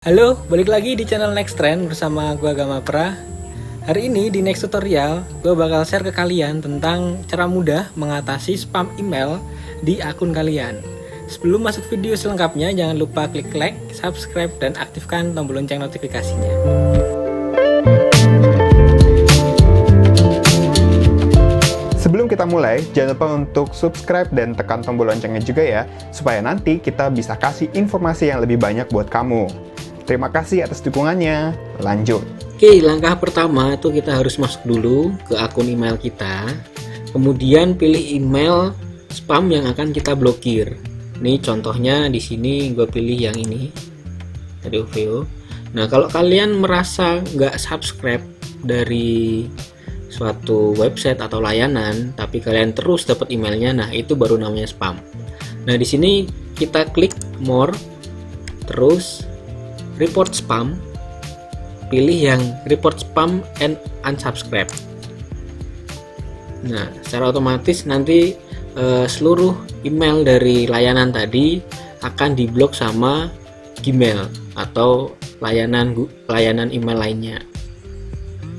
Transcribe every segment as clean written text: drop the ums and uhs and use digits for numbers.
Halo, balik lagi di channel Next Trend bersama gua Gamapra. Hari ini di next tutorial, gua bakal share ke kalian tentang cara mudah mengatasi spam email di akun kalian. Sebelum masuk video selengkapnya, jangan lupa klik like, subscribe, dan aktifkan tombol lonceng notifikasinya. Sebelum kita mulai, jangan lupa untuk subscribe dan tekan tombol loncengnya juga ya, supaya nanti kita bisa kasih informasi yang lebih banyak buat kamu. Terima kasih atas dukungannya. Lanjut. Oke, langkah pertama itu kita harus masuk dulu ke akun email kita. Kemudian pilih email spam yang akan kita blokir. Ini contohnya di sini gue pilih yang ini dari OVO. Nah, kalau kalian merasa nggak subscribe dari suatu website atau layanan, tapi kalian terus dapat emailnya, nah itu baru namanya spam. Nah, di sini kita klik more, terus report spam, pilih yang report spam and unsubscribe. Nah, secara otomatis nanti seluruh email dari layanan tadi akan diblok sama Gmail atau layanan email lainnya.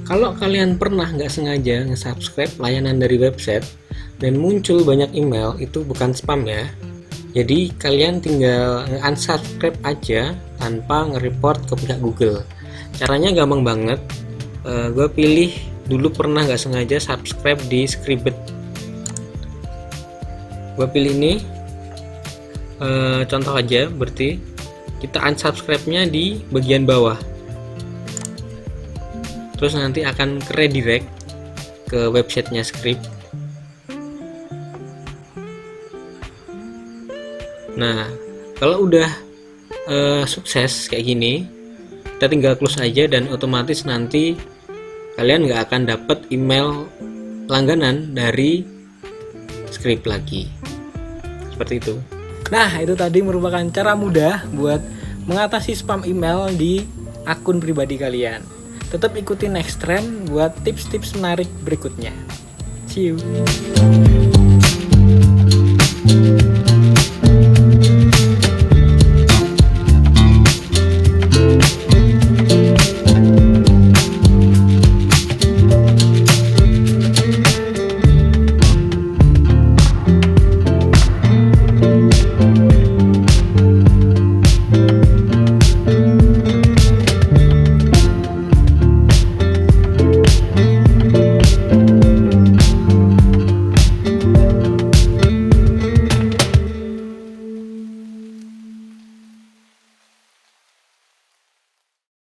Kalau kalian pernah nggak sengaja nge-subscribe layanan dari website dan muncul banyak email, itu bukan spam ya. Jadi kalian tinggal unsubscribe aja tanpa nge-report ke pihak Google. Caranya gampang banget. Gue pilih dulu pernah nggak sengaja subscribe di Scribd. Gue pilih ini. Contoh aja, berarti kita unsubscribe-nya di bagian bawah. Terus nanti akan ke redirect ke websitenya Scribd. Nah, kalau udah sukses kayak gini, kita tinggal close aja dan otomatis nanti kalian nggak akan dapat email langganan dari Scribd lagi. Seperti itu. Nah, itu tadi merupakan cara mudah buat mengatasi spam email di akun pribadi kalian. Tetap ikuti Next Trend buat tips-tips menarik berikutnya. See you.